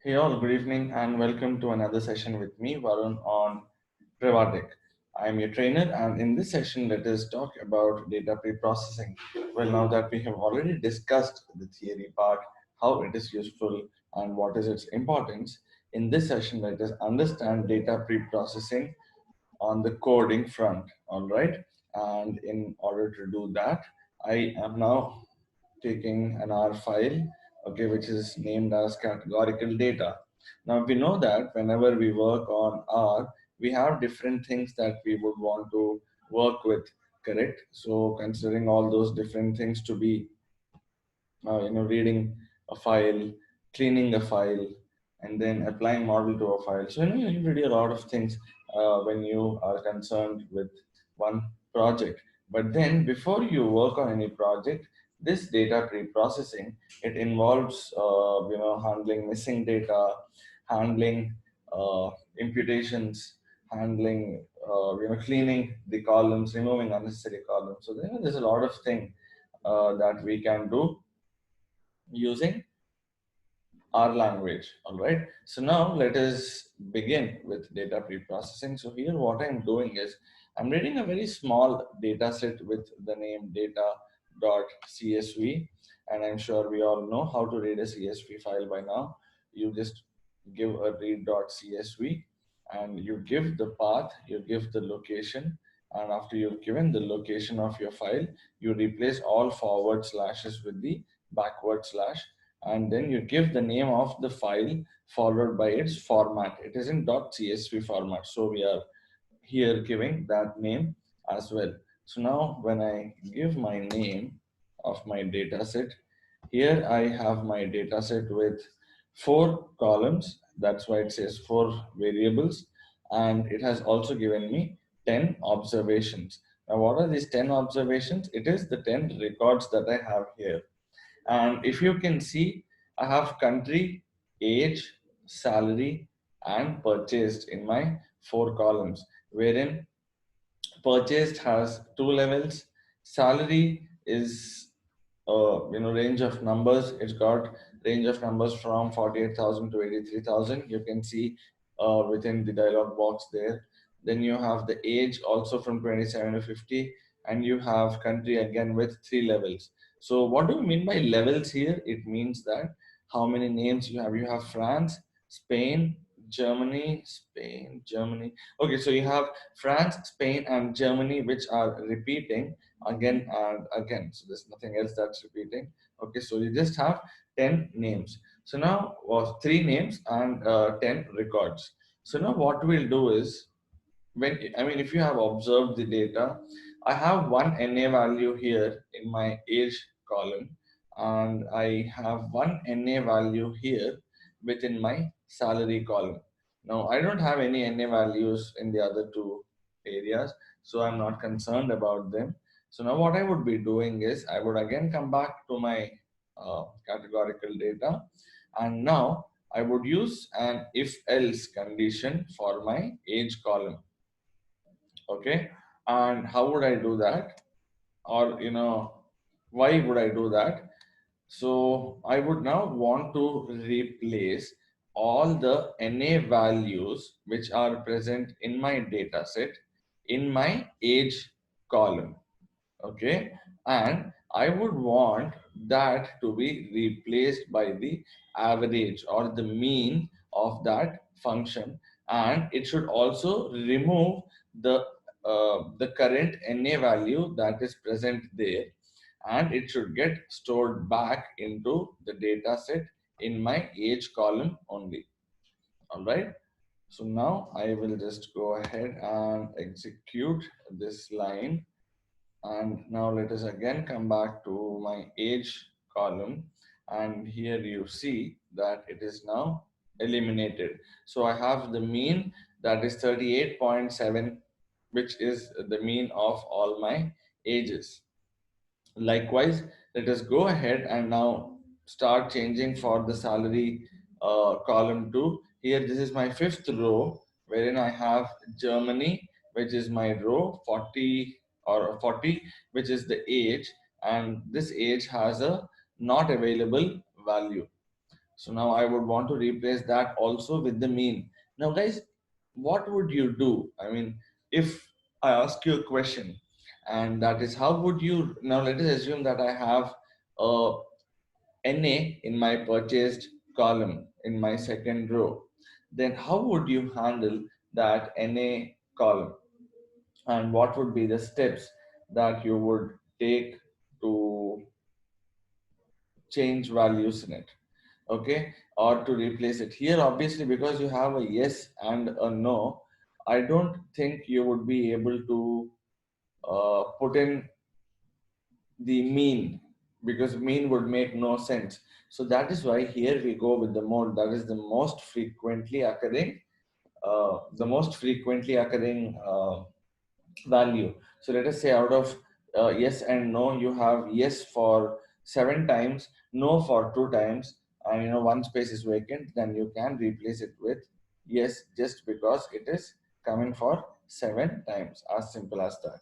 Hey all, good evening and welcome to another session with me, Varun, on Privatic. I'm your trainer, and in this session, let us talk about data pre-processing. Well, now that we have already discussed the theory part, how it is useful, and what is its importance, in this session, let us understand data pre-processing on the coding front. All right, and in order to do that, I am now taking an R file, okay, which is named as categorical data. Now we know that whenever we work on R, we have different things that we would want to work with, correct? So considering all those different things to be reading a file, cleaning a file, and then applying model to a file. So you really a lot of things when you are concerned with one project. But then before you work on any project, this data pre-processing, it involves handling missing data, handling imputations, handling cleaning the columns, removing unnecessary columns. So there's a lot of thing that we can do using our language. All right. So now let us begin with data pre-processing. So here what I'm doing is I'm reading a very small data set with the name data.csv. And I'm sure we all know how to read a CSV file by now. You just give a read.csv and you give the path, you give the location. And after you've given the location of your file, you replace all forward slashes with the backward slash, and then you give the name of the file followed by its format. It is in .csv format, so we are here giving that name as well. So now when I give my name of my data set, here I have my data set with 4 columns. That's why it says 4 variables, and it has also given me 10 observations. Now what are these 10 observations? It is the 10 records that I have here. And if you can see, I have country, age, salary, and purchased in my 4 columns, wherein purchased has 2 levels. Salary is range of numbers. It's got range of numbers from 48,000 to 83,000. You can see within the dialog box there. Then you have the age also from 27 to 50, and you have country again with 3 levels. So what do you mean by levels here? It means that how many names you have. You have France, Spain, Germany, Spain, Germany. Okay, so you have France, Spain, and Germany, which are repeating again and again. So there's nothing else that's repeating. Okay, so you just have 10 names. So now was 3 names and 10 records. So now what we'll do is if you have observed the data, I have one NA value here in my age column, and I have one NA value here within my salary column. Now, I don't have any NA values in the other 2 areas, so I'm not concerned about them. So now what I would be doing is I would again come back to my categorical data, and now I would use an if else condition for my age column. Okay, and how would I do that? Or why would I do that? So I would now want to replace all the NA values which are present in my data set in my age column. Okay, and I would want that to be replaced by the average or the mean of that function, and it should also remove the current NA value that is present there, and it should get stored back into the data set in my age column only. All right, so now I will just go ahead and execute this line, and now let us again come back to my age column, and here you see that it is now eliminated. So I have the mean that is 38.7, which is the mean of all my ages. Likewise, let us go ahead and now start changing for the salary column too. Here, this is my fifth row, wherein I have Germany, which is my row 40 or 40, which is the age, and this age has a not available value. So now I would want to replace that also with the mean. Now, guys, what would you do? I mean, if I ask you a question, and that is, how would you now? Let us assume that I have a NA in my purchased column in my second row. Then how would you handle that NA column? And what would be the steps that you would take to change values in it? Okay, or to replace it here, obviously, because you have a yes and a no, I don't think you would be able to put in the mean, because mean would make no sense. So that is why here we go with the mode that is the most frequently occurring, value. So let us say out of yes and no, you have yes for 7 times, no for 2 times, and one space is vacant. Then you can replace it with yes, just because it is coming for 7 times. As simple as that.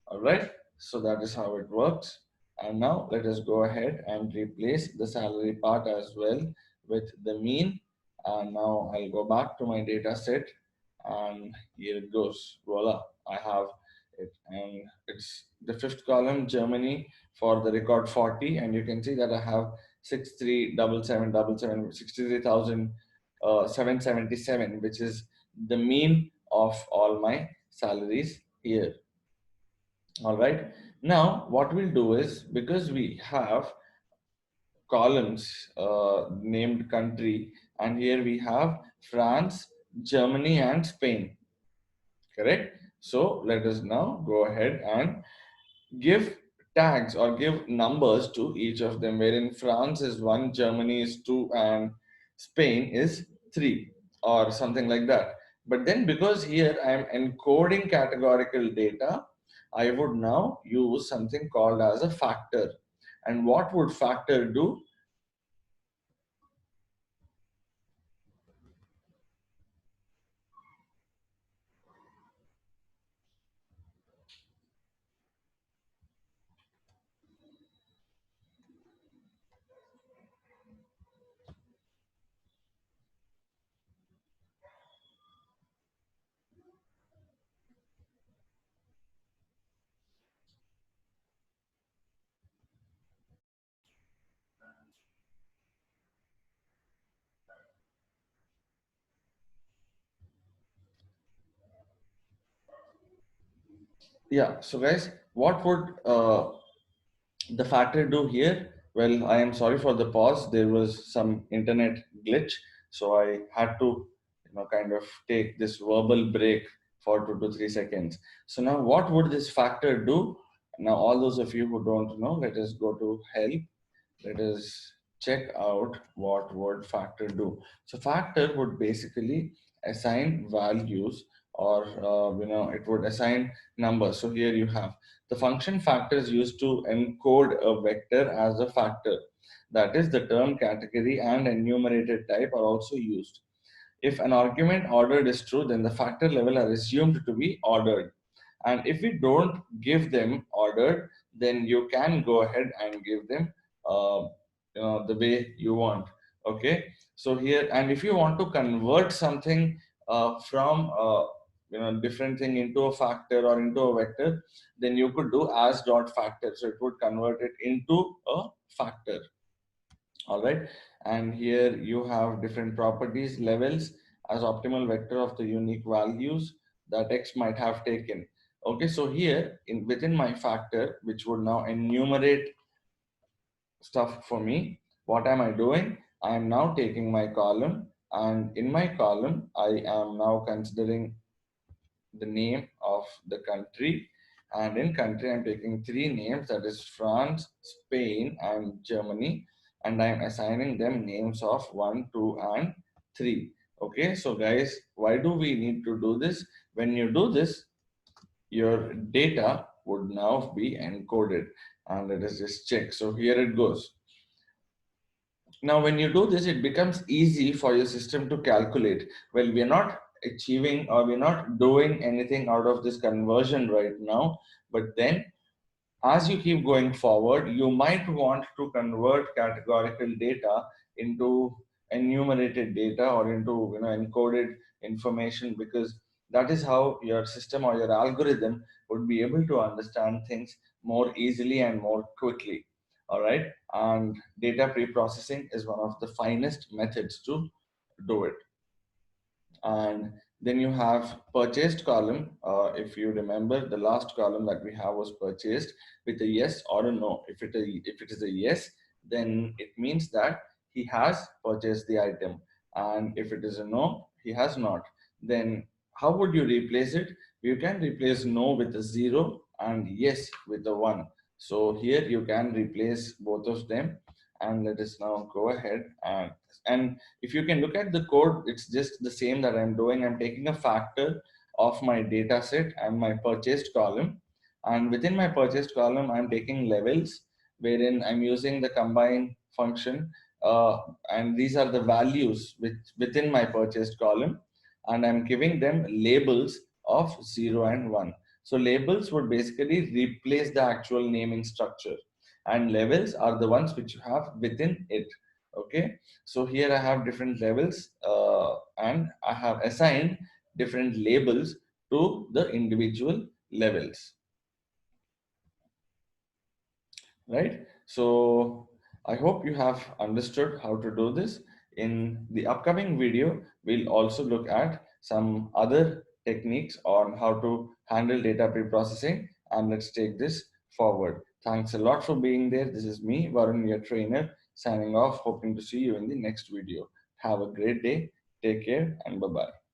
All right. So that is how it works. And now let us go ahead and replace the salary part as well with the mean. And now I'll go back to my data set, and here it goes. Voila, I have it. And it's the fifth column, Germany, for the record 40. And you can see that I have 63,777, which is the mean of all my salaries here. All right. Now, what we'll do is, because we have columns named country, and here we have France, Germany, and Spain. Correct? So let us now go ahead and give tags or give numbers to each of them, wherein France is 1, Germany is 2, and Spain is 3, or something like that. But then, because here I am encoding categorical data, I would now use something called as a factor. And what would factor do? Yeah, so guys, what would the factor do here? Well, I am sorry for the pause. There was some internet glitch, so I had to, kind of take this verbal break for 2 to 3 seconds. So now, what would this factor do? Now, all those of you who don't know, let us go to help. Let us check out what would factor do. So factor would basically assign values, or it would assign numbers. So here you have the function factor is used to encode a vector as a factor. That is, the term, category, and enumerated type are also used. If an argument ordered is true, then the factor level are assumed to be ordered. And if we don't give them ordered, then you can go ahead and give them the way you want. Okay. So here, and if you want to convert something from different thing into a factor or into a vector, then you could do as dot factor. So it would convert it into a factor. All right. And here you have different properties levels as optimal vector of the unique values that X might have taken. Okay, so here within my factor, which would now enumerate stuff for me, what am I doing? I am now taking my column, and in my column I am now considering the name of the country, and in country I'm taking three names, that is France, Spain, and Germany, and I'm assigning them names of 1, 2, and 3. Okay, so guys, why do we need to do this? When you do this, your data would now be encoded, and let us just check. So here it goes. Now, when you do this, it becomes easy for your system to calculate. Well, we are not achieving, or we're not doing anything out of this conversion right now, but then as you keep going forward, you might want to convert categorical data into enumerated data or into encoded information, because that is how your system or your algorithm would be able to understand things more easily and more quickly. All right, and data pre-processing is one of the finest methods to do it. And then you have purchased column. If you remember, the last column that we have was purchased with a yes or a no. If it is a yes, then it means that he has purchased the item, and if it is a no, he has not. Then how would you replace it? You can replace no with a zero and yes with a one. So here you can replace both of them. And let us now go ahead and if you can look at the code, it's just the same that I'm doing. I'm taking a factor of my data set and my purchased column. And within my purchased column, I'm taking levels wherein I'm using the combine function. And these are the values within my purchased column. And I'm giving them labels of 0 and 1. So labels would basically replace the actual naming structure. And levels are the ones which you have within it. Okay, so here I have different levels, and I have assigned different labels to the individual levels, right? So I hope you have understood how to do this. In the upcoming video, we'll also look at some other techniques on how to handle data pre-processing, and let's take this forward. Thanks a lot for being there. This is me, Varun, your trainer, signing off, hoping to see you in the next video. Have a great day. Take care and bye-bye.